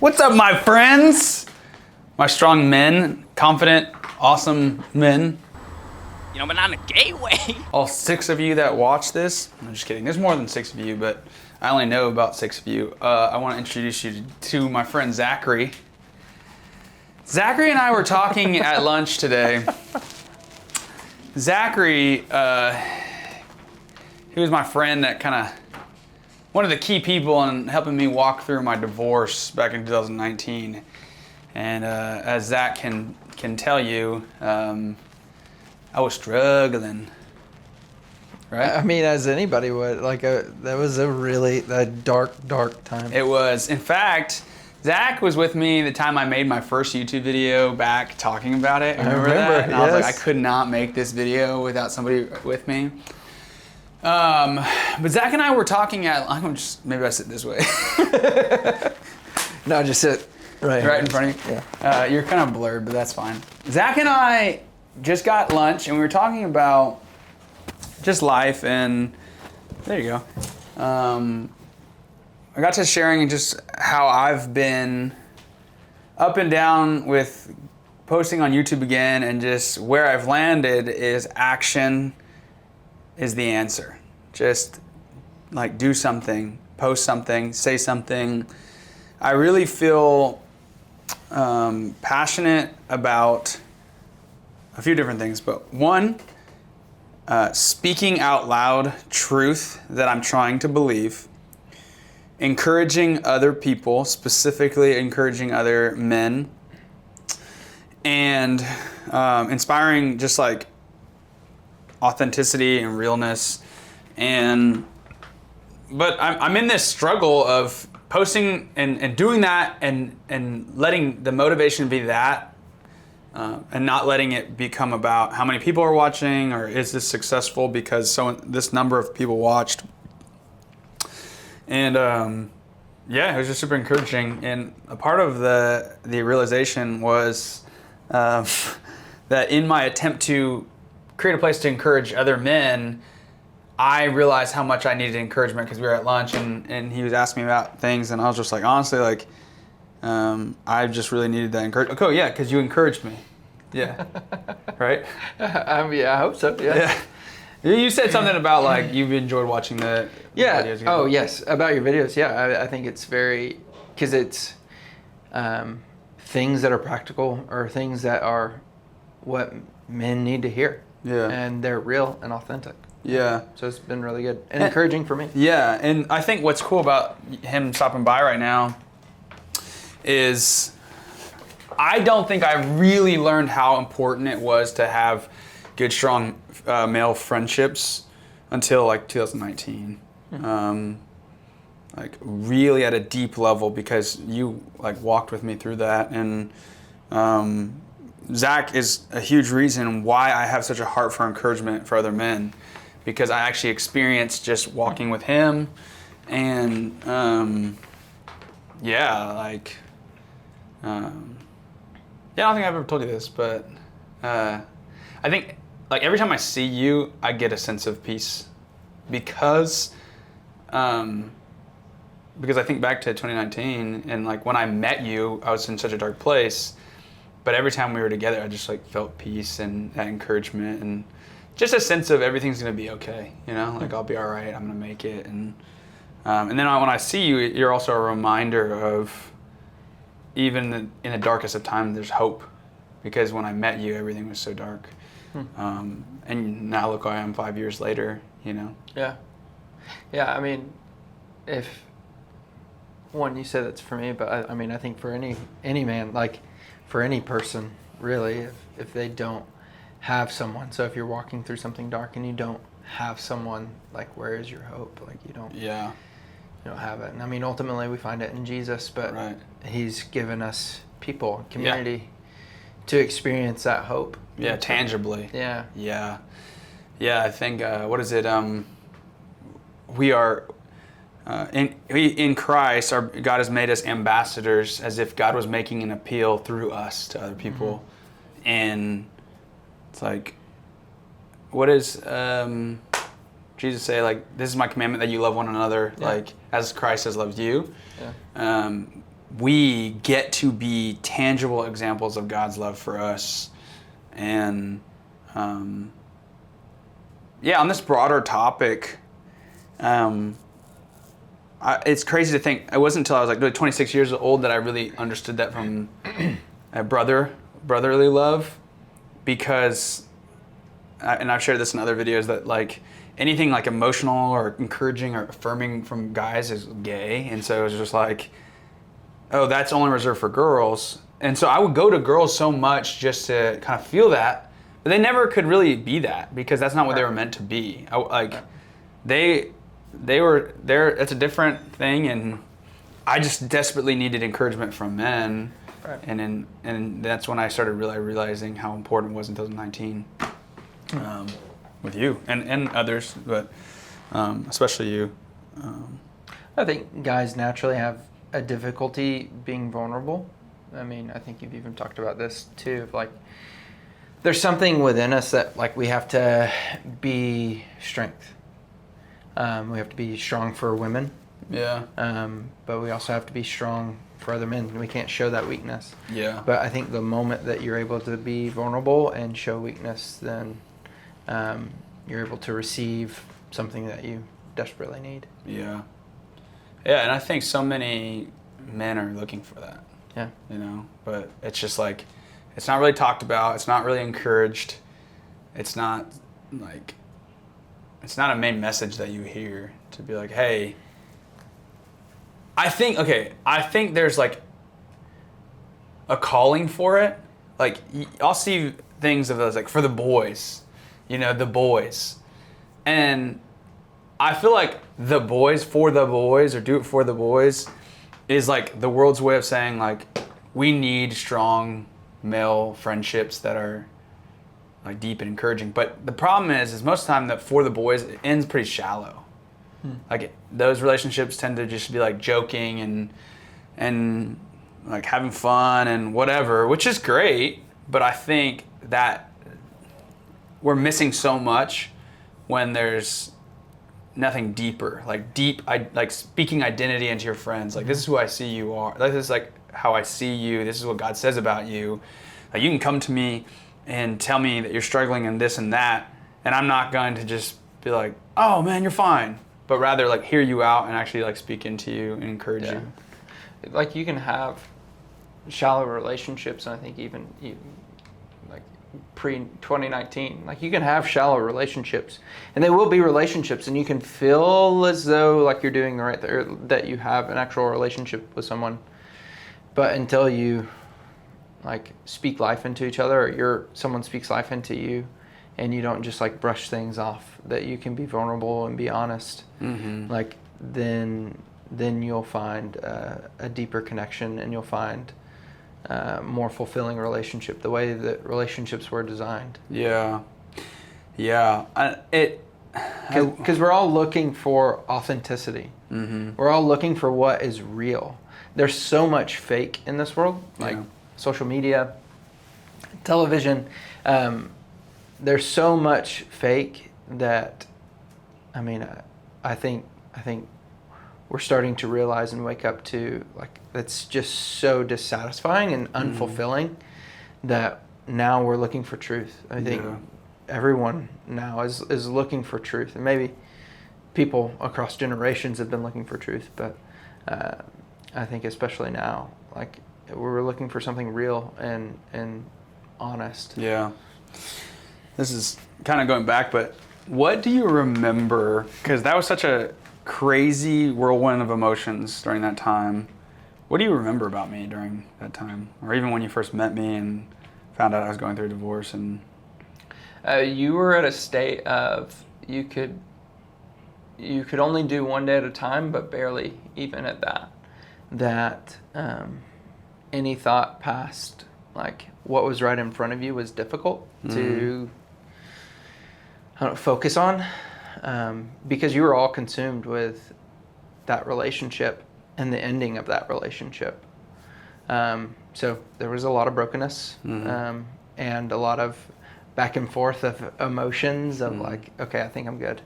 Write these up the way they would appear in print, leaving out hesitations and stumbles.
What's up, my friends? My strong men, confident, awesome men. You know, but not in a gay way. All 6 of you that watch this, I'm just kidding. There's more than 6 of you, but I only know about 6 of you. I want to introduce you to my friend Zachary. Zachary and I were talking at lunch today. Zachary, he was my friend that kind of, one of the key people in helping me walk through my divorce back in 2019. And as Zach can tell you, I was struggling. Right? I mean, as anybody would. That was a dark time. It was. In fact, Zach was with me the time I made my first YouTube video back talking about it. Remember that? And I was like, I could not make this video without somebody with me. But Zach and I were talking maybe I sit this way. No, just sit right in front of you. Yeah. You're kind of blurred, but that's fine. Zach and I just got lunch and we were talking about just life, and there you go. I got to sharing just how I've been up and down with posting on YouTube again, and just where I've landed is action is the answer. Just like do something, post something, say something. I really feel passionate about a few different things, but one, speaking out loud truth that I'm trying to believe, encouraging other people, specifically encouraging other men, and inspiring just like authenticity and realness. But I'm in this struggle of posting and doing that and letting the motivation be that, and not letting it become about how many people are watching or is this successful because this number of people watched. And it was just super encouraging. And a part of the realization was that in my attempt to create a place to encourage other men, I realized how much I needed encouragement because we were at lunch and he was asking me about things, and I was just like, honestly, like, I just really needed that encouragement. Okay, yeah, because you encouraged me. Yeah. Right? I hope so, yeah. You said something about like you've enjoyed watching the videos. Oh, yes, about your videos. Yeah, I think it's because it's things that are practical or things that are what men need to hear. Yeah. And they're real and authentic. Yeah. So it's been really good and encouraging for me. Yeah, and I think what's cool about him stopping by right now is I don't think I really learned how important it was to have good, strong male friendships until like 2019. Like really at a deep level, because you like walked with me through that, and Zach is a huge reason why I have such a heart for encouragement for other men, because I actually experienced just walking with him, and I don't think I've ever told you this, but I think like every time I see you, I get a sense of peace, because I think back to 2019, and like when I met you, I was in such a dark place, but every time we were together, I just like felt peace and that encouragement and just a sense of everything's gonna be okay, you know, like I'll be all right, I'm gonna make it, and then when I see you, you're also a reminder of even in the darkest of times, there's hope, because when I met you, everything was so dark. And now look where I am 5 years later, you know? Yeah. Yeah, I mean, you said it's for me, but I mean, I think for any man, like for any person, really, if they don't have someone, so if you're walking through something dark and you don't have someone, like where is your hope? Like you don't have it. And I mean, ultimately we find it in Jesus, but right. He's given us people, community, to experience that hope. Yeah, tangibly. Yeah. Yeah. Yeah, I think, what is it? We are, in Christ, God has made us ambassadors, as if God was making an appeal through us to other people. Mm-hmm. And it's like, what does Jesus say? Like, this is my commandment, that you love one another, like as Christ has loved you. Yeah. we get to be tangible examples of God's love for us. And on this broader topic, it's crazy to think it wasn't until I was like really 26 years old that I really understood that from a brotherly love, because and I've shared this in other videos that like anything like emotional or encouraging or affirming from guys is gay, and so it was just like, oh, that's only reserved for girls. And so I would go to girls so much just to kind of feel that, but they never could really be that because that's not what they were meant to be. They were there. It's a different thing, and I just desperately needed encouragement from men. Right. And that's when I started realizing how important it was in 2019 with you and others, but especially you. I think guys naturally have a difficulty being vulnerable. I mean, I think you've even talked about this too. Like, there's something within us that like we have to be strength. We have to be strong for women. Yeah. But we also have to be strong for other men. We can't show that weakness. Yeah. But I think the moment that you're able to be vulnerable and show weakness, then you're able to receive something that you desperately need. Yeah. Yeah, and I think so many men are looking for that. Yeah. You know, but it's just like, it's not really talked about. It's not really encouraged. It's not like, it's not a main message that you hear to be like, hey, I think there's like a calling for it. Like, I'll see things of those like for the boys, you know, the boys. And I feel like the boys for the boys or do it for the boys is like the world's way of saying like, we need strong male friendships that are like deep and encouraging. But the problem is most of the time that for the boys, it ends pretty shallow. Like those relationships tend to just be like joking and like having fun and whatever, which is great. But I think that we're missing so much when there's nothing deeper, like speaking identity into your friends. Like, this is who I see you are. Like, this is like how I see you. This is what God says about you. Like, you can come to me and tell me that you're struggling in this and that, and I'm not going to just be like, oh man, you're fine. But rather like hear you out and actually like speak into you and encourage you. Like, you can have shallow relationships, and I think even like pre-2019, like you can have shallow relationships, and they will be relationships, and you can feel as though like you're doing the right there, that you have an actual relationship with someone. But until you like speak life into each other, or someone speaks life into you, and you don't just like brush things off, that you can be vulnerable and be honest, like then you'll find a deeper connection, and you'll find more fulfilling relationship, the way that relationships were designed. Yeah. Because we're all looking for authenticity. We're all looking for what is real. There's so much fake in this world, like social media, television. There's so much fake that, I mean, I think we're starting to realize and wake up to, like, that's just so dissatisfying and unfulfilling that now we're looking for truth. I think everyone now is looking for truth, and maybe people across generations have been looking for truth, but I think especially now, like, we're looking for something real and honest. Yeah. This is kind of going back, but what do you remember? Because that was such a crazy whirlwind of emotions during that time. What do you remember about me during that time? Or even when you first met me and found out I was going through a divorce? And you were at a state of you could only do one day at a time, but barely even at that. That any thought past like what was right in front of you was difficult to focus on, because you were all consumed with that relationship and the ending of that relationship. So there was a lot of brokenness, and a lot of back and forth of emotions of like, okay, I think I'm good.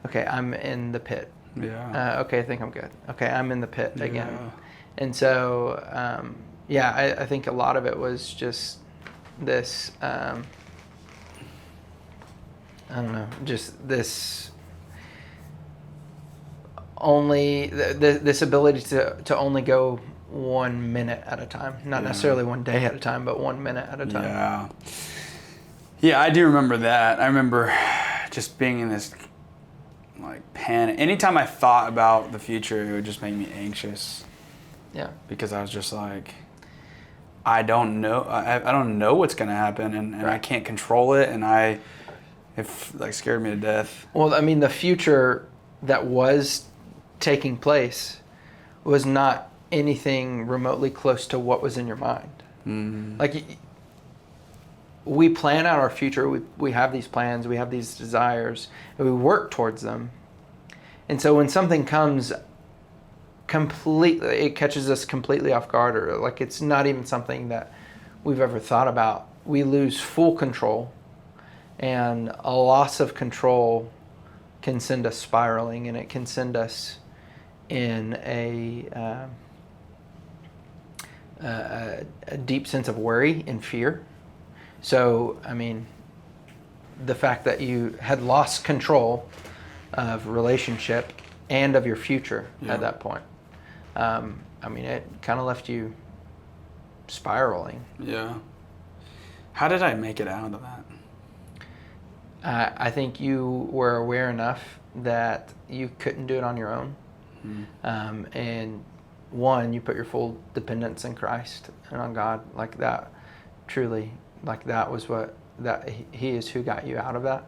Okay, I'm in the pit. Okay, I think I'm good. Okay, I'm in the pit again. And so, I think a lot of it was just this, I don't know, just this this ability to only go 1 minute at a time, not necessarily 1 day at a time, but 1 minute at a time. Yeah, I do remember that. I remember just being in this like panic. Anytime I thought about the future, it would just make me anxious. Yeah. Because I was just like, I don't know. I don't know what's gonna happen, and I can't control it, and it like scared me to death. Well, I mean, the future that was taking place was not anything remotely close to what was in your mind. Mm-hmm. Like, we plan out our future. We have these plans. We have these desires, and we work towards them. And so when something comes completely, it catches us completely off guard, or like it's not even something that we've ever thought about, we lose full control, and a loss of control can send us spiraling, and it can send us in a deep sense of worry and fear. So, I mean, the fact that you had lost control of relationship and of your future at that point, I mean, it kind of left you spiraling. Yeah. How did I make it out of that? I think you were aware enough that you couldn't do it on your own. And one, you put your full dependence in Christ and on God, like that. Truly, like that was that He is who got you out of that,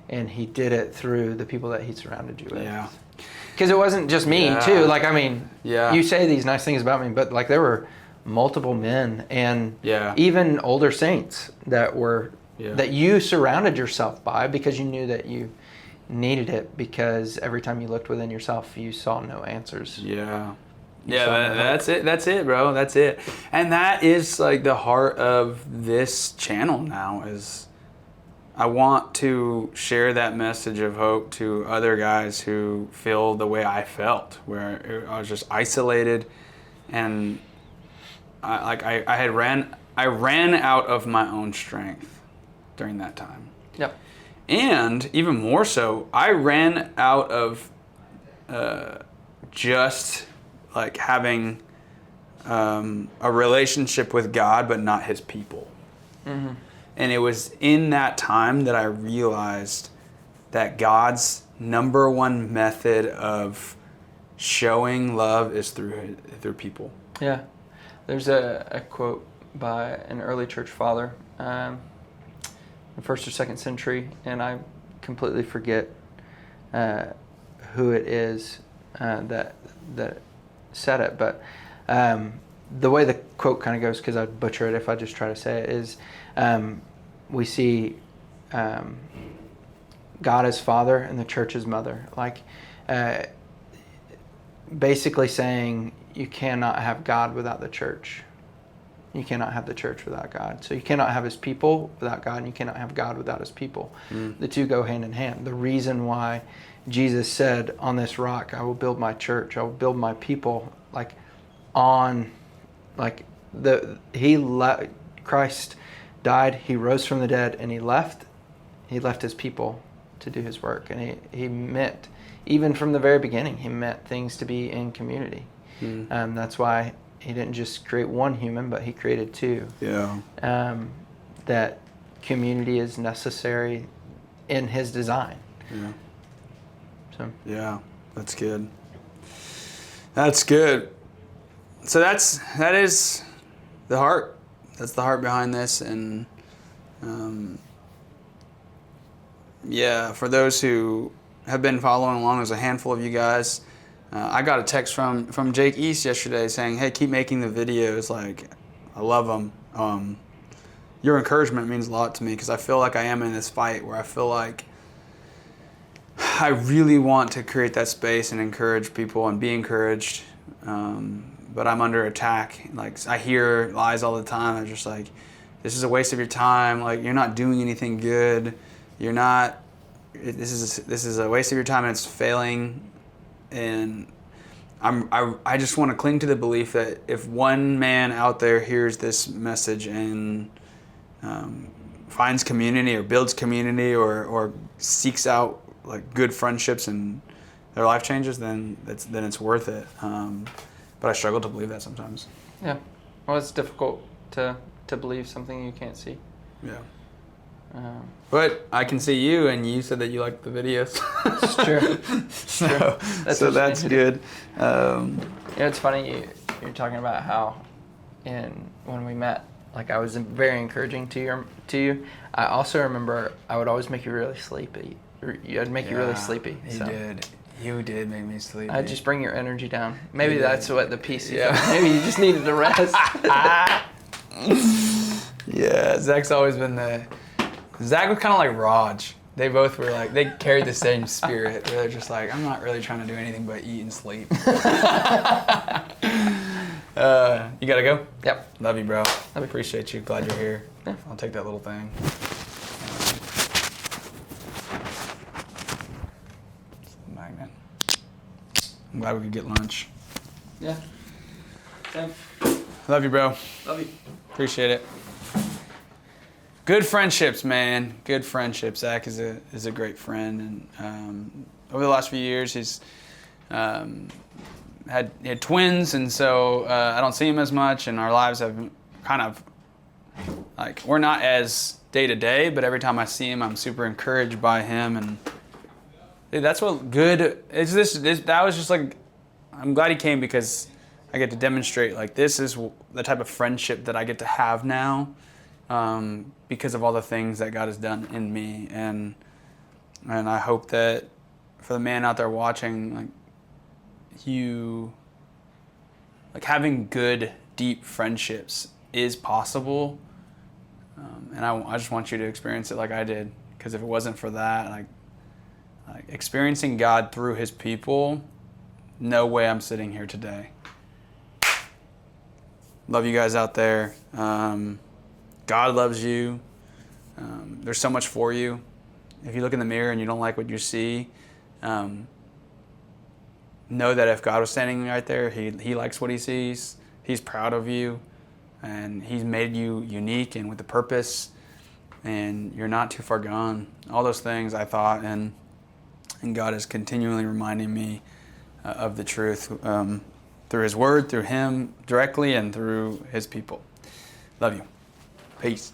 and He did it through the people that He surrounded you with. Yeah. Because it wasn't just me too. Like, I mean, you say these nice things about me, but like there were multiple men and even older saints that were that you surrounded yourself by, because you knew that you needed it, because every time you looked within yourself, you saw no answers. That's it, bro. That's it. And that is like the heart of this channel now, is I want to share that message of hope to other guys who feel the way I felt, where I was just isolated, and I ran out of my own strength during that time. Yep. And even more so, I ran out of just like having a relationship with God, but not His people. Mm-hmm. And it was in that time that I realized that God's number one method of showing love is through people. Yeah. There's a quote by an early church father, the 1st or 2nd century, and I completely forget who it is that said it, but the way the quote kind of goes, because I'd butcher it if I just try to say it, is we see God as Father and the church as Mother. Like, basically saying you cannot have God without the church. You cannot have the church without God. So you cannot have His people without God, and you cannot have God without His people. The two go hand in hand. The reason why Jesus said, on this rock I will build my church, I will build my people, like on, like Christ died, He rose from the dead, and He left His people to do His work. And he meant, even from the very beginning, He meant things to be in community. That's why He didn't just create one human, but He created two. That community is necessary in His design. Yeah, that's good. That's good. So that is the heart. That's the heart behind this. And for those who have been following along, there's a handful of you guys. I got a text from Jake East yesterday saying, "Hey, keep making the videos. Like, I love them. Your encouragement means a lot to me, because I feel like I am in this fight where I feel like I really want to create that space and encourage people and be encouraged, but I'm under attack. Like, I hear lies all the time. I'm just like, this is a waste of your time. Like, you're not doing anything good. You're not. This is a waste of your time, and it's failing." And I just want to cling to the belief that if one man out there hears this message and finds community or builds community or seeks out like good friendships and their life changes, then it's worth it. But I struggle to believe that sometimes. Yeah. Well, it's difficult to believe something you can't see. Yeah. But I can see you, and you said that you liked the videos. It's true. So that's good. It's funny you're talking about how when we met, like I was very encouraging to you. I also remember I would always make you really sleepy. I'd make you really sleepy. You did make me sleepy. I'd just bring your energy down. Maybe that's what the PC. Yeah. Maybe you just needed to rest. Yeah, Zach's always been Zach was kind of like Raj. They both were like, they carried the same spirit. They're just like, I'm not really trying to do anything but eat and sleep. You gotta go? Yep. Love you, bro. Appreciate you. Glad you're here. Yeah. I'll take that little thing. Magnet. I'm glad we could get lunch. Yeah. Same. Love you, bro. Love you. Appreciate it. Good friendships, man. Good friendships. Zach is a great friend, and over the last few years, he's had twins, and so I don't see him as much, and our lives have kind of like we're not as day to day, but every time I see him, I'm super encouraged by him, and dude, that's what good is. That was just like I'm glad he came because I get to demonstrate like this is the type of friendship that I get to have now. Because of all the things that God has done in me, and I hope that for the man out there watching, like having good, deep friendships is possible, and I just want you to experience it like I did. Because if it wasn't for that, like experiencing God through His people, no way I'm sitting here today. Love you guys out there. God loves you. There's so much for you. If you look in the mirror and you don't like what you see, know that if God was standing right there, He likes what He sees. He's proud of you, and He's made you unique and with a purpose, and you're not too far gone. All those things I thought, and God is continually reminding me of the truth through His Word, through Him directly, and through His people. Love you. Peace.